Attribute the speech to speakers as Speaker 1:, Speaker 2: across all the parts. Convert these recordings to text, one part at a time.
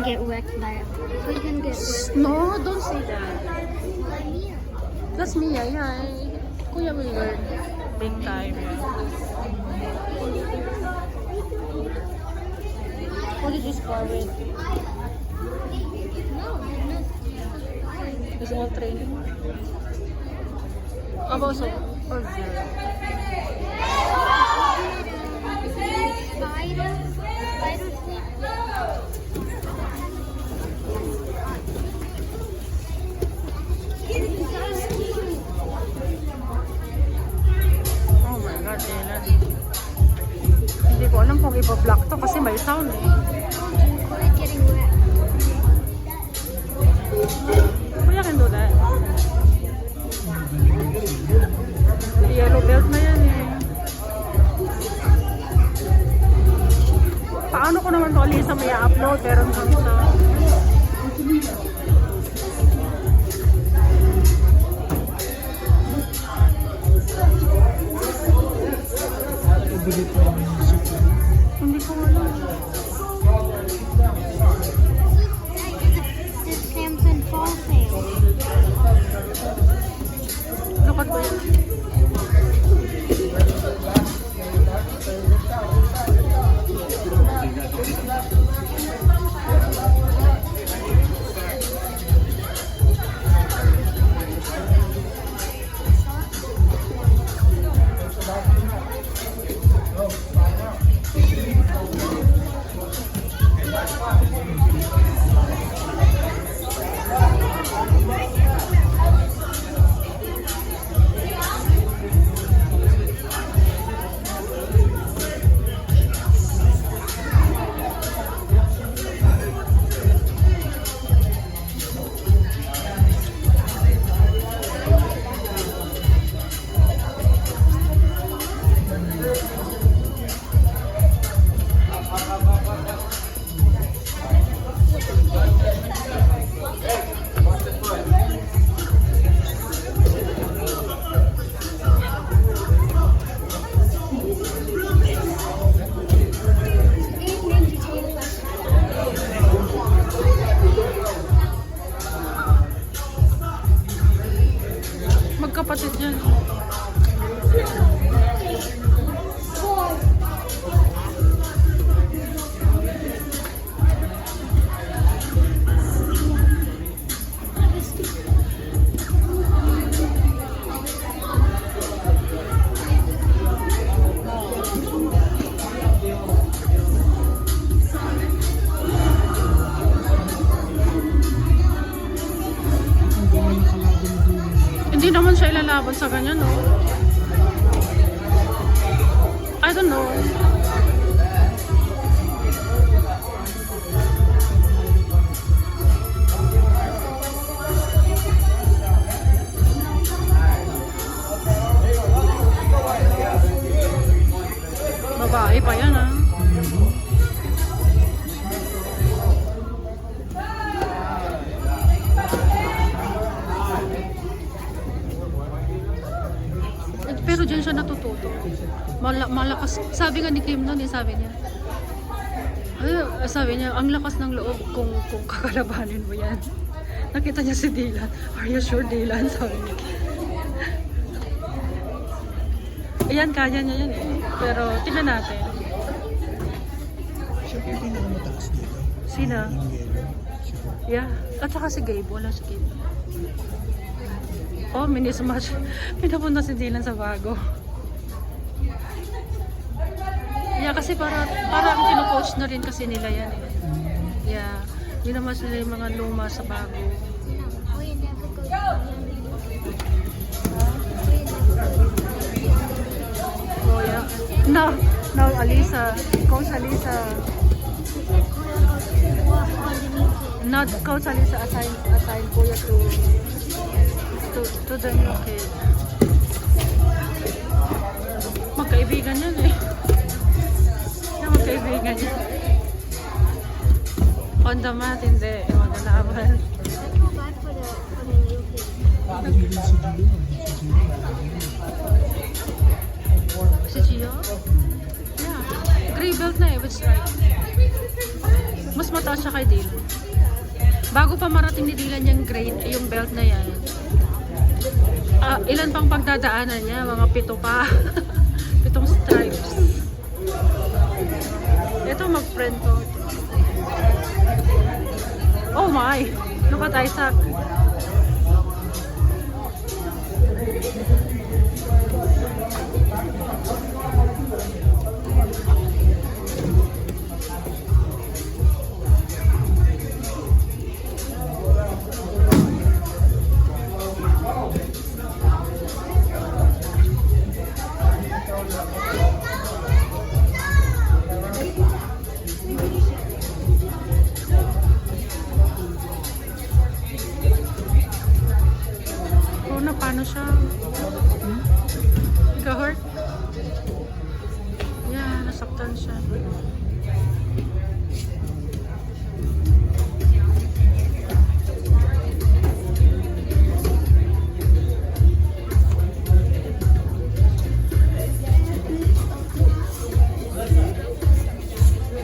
Speaker 1: get wet by it. We can get wet.
Speaker 2: No, don't say that. That's Mia, yeah. Kuya will learn. Big time. What did you score with? Is all training? About so or zero? Oh my God, Dylan. Hindi ko alam kung ipa-block to kasi may sound eh.
Speaker 1: Getting wet.
Speaker 2: Kuya can do that. Yellow belt na yan eh. Paano ko naman to Alisa may upload pero naman sa hindi ko alam.
Speaker 1: This Samson Fall sale.
Speaker 2: Lukat ko yan. Magkapatid yan. Hindi naman siya ilalaban sa ganyan, no? I don't know. Babae pa yan, ah. Pero dyan siya natututo. Malakas. Sabi nga ni Kim noon, sabi niya. Sabi niya, ang lakas ng loob kung kakalabanin mo yan. Nakita niya si Dylan. Are you sure, Dylan? Sabi niya. Ayan, kaya niya yan eh. Pero tingnan natin.
Speaker 3: Siya po yung pinakamataas dito.
Speaker 2: Sino?
Speaker 3: Yung yellow.
Speaker 2: Yeah. At saka si Gabe. Wala si Gabe. Oh, mini-smash. Pinapunta si Dylan sa bago. Yeah, kasi parang kino-coach na rin kasi nila yan eh. Yeah. Yun naman sila yung mga luma sa bago.
Speaker 1: We never go.
Speaker 2: Oh, yeah. Now, Alisa. Coach Alisa. Not Coach Alisa assign Kuya to the new kid. Magkaibigan yan eh. Magkaibigan yan. On the mat, hindi. Maglalaban.
Speaker 1: I feel bad for the new kid.
Speaker 2: Si Gio? Yeah. Gray belt na eh, with stripe. Mas mataas siya kay Dylan. Bago pa marating ni Dylan yung grade, yung belt na yan. Ilan pang pagdadaanan niya? Mga 7 pa. 7 stripes. Ito mag-friend ko. Oh my! Look at Isaac. Paano siya? Ika-hurt? Yeah, nasaktan siya.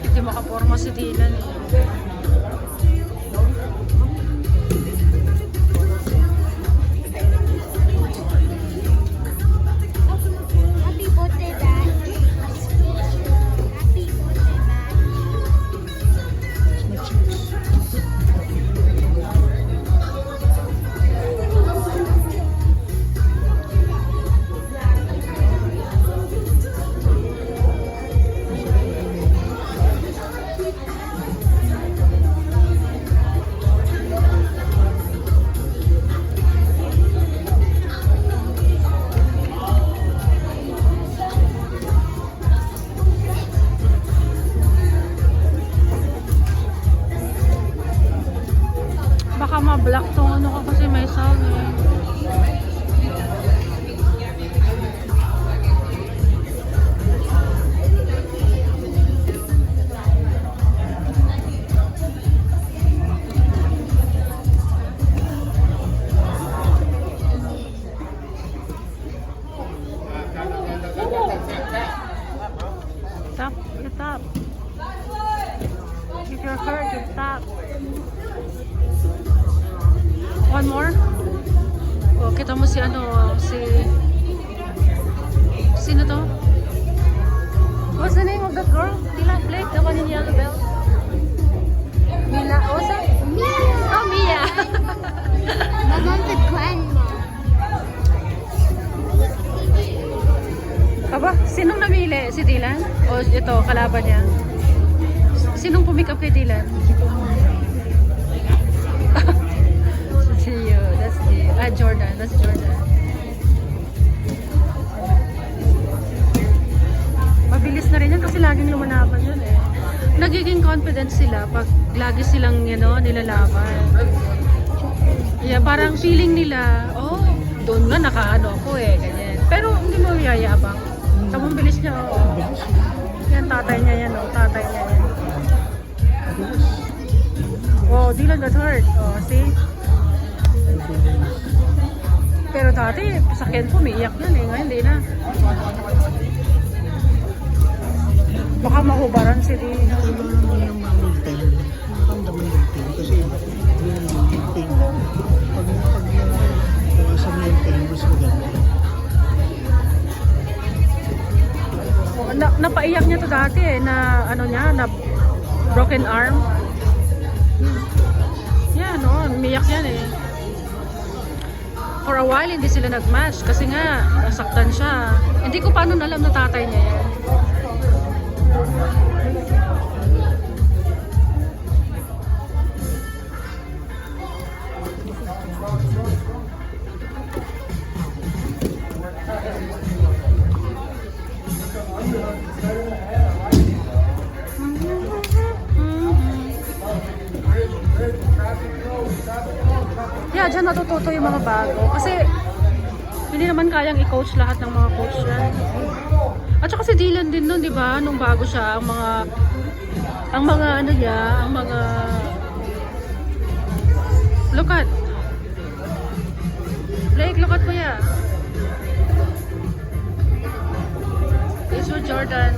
Speaker 2: Hindi makaporma si Dylan eh.
Speaker 1: Happy birthday, Dad. Happy birthday,
Speaker 2: Baka ma-block tong ano ko kasi may sound eh. Stop, get up. If you're hurt, you stop. One more? Oh, kita mo si ano, sino to? What's the name of that girl? Dylan Blake, the one in yellow belt. Mila, what's that?
Speaker 1: Mia.
Speaker 2: Oh, Mia.
Speaker 1: My mom's a grandma.
Speaker 2: Aba, sinong namili? Si Dylan? O ito, kalaban niya? Sinong pumick up kay Dylan? Jordan. That's Jordan. Mabilis na rin yan kasi laging lumanaban yun eh. Nagiging confident sila pag lagi silang nilalaban. Yeah, parang feeling nila, oh, doon nga nakaano ako eh, ganyan. Pero hindi mo yayabang. Tamang bilis niya, oh. Yan, tatay niya yan, oh. Tatay niya yan. Oh, Dylan got hurt. Oh, see? Pero dati, sakyan ko, umiiyak yan eh. Ngayon, hindi na. Baka mahubaran si Dylan.
Speaker 3: Hindi yung maintain. Ang damang maintain. Kasi yung maintain. Pag sa maintain, mas maganda.
Speaker 2: Napaiyak niya to dati eh, na ano niya, na broken arm. Yan, no, umiyak yan eh. For a while, hindi sila nag-match kasi nga, nasaktan siya. Hindi ko paano alam na tatay niya yan. Yeah, dyan natututo yung mga bago. Kasi, hindi naman kayang i-coach lahat ng mga coach yan. At saka si Dylan din nun, di ba? Nung bago siya, ang mga ano niya, ang mga... Look at. Blake, look at kuya. It's your Jordan.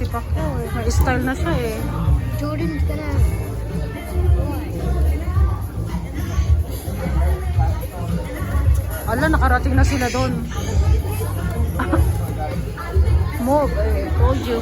Speaker 2: si Pacquiao eh. May style na siya eh.
Speaker 1: Jordan's gonna.
Speaker 2: Ala, nakarating na sila doon. Move, told you.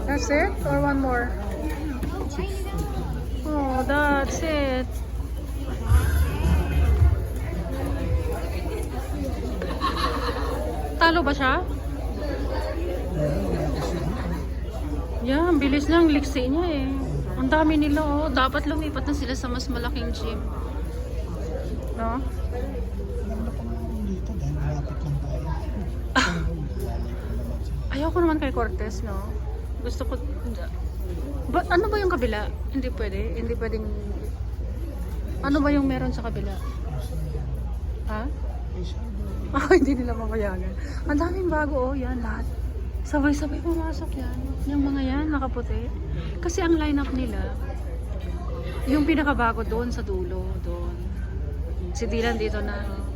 Speaker 2: That's it? Or one more? Oh, that's it. Talo ba siya? Yeah, ang bilis lang liksi niya eh. Ang dami nila oh. Dapat lumipat na sila sa mas malaking gym. No?
Speaker 3: Maganda pa nga dito dahil malapit lang tayo.
Speaker 2: Ayaw ko naman kay Cortez, no? Gusto ko... ano ba yung kabila? Hindi pwede. Hindi pwedeng... Ano ba yung meron sa kabila? Ha? Hindi nila makayagan. Ang daming bago, oh. Yan, lahat. Sabay-sabay pumasok yan. Yung mga yan, nakaputi. Kasi ang lineup nila, yung pinakabago doon sa dulo, doon. Si Dylan dito na.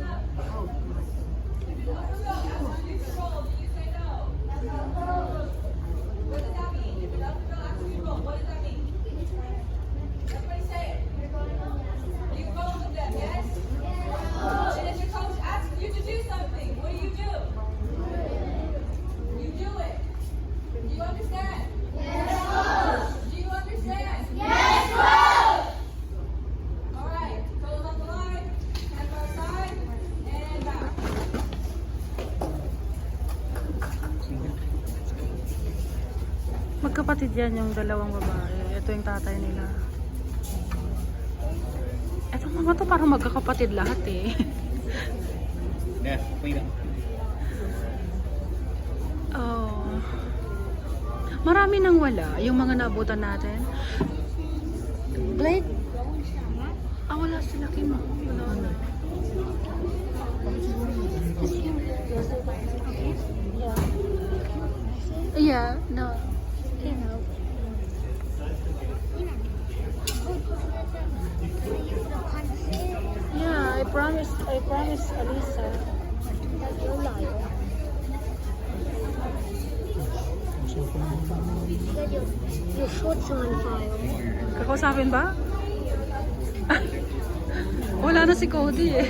Speaker 2: Magkapatid yan yung dalawang babae. Ito yung tatay nila. Ito mga to parang magkakapatid lahat eh.
Speaker 4: Yeah, clean up.
Speaker 2: Oh. Marami nang wala. Yung mga naabutan natin. Blake? Ah, wala sila Kim. Wala na. Yeah, no. Yeah, I promise Alisa.
Speaker 1: Your shorts are on fire.
Speaker 2: Kakausapin ba? Wala na si Cody eh.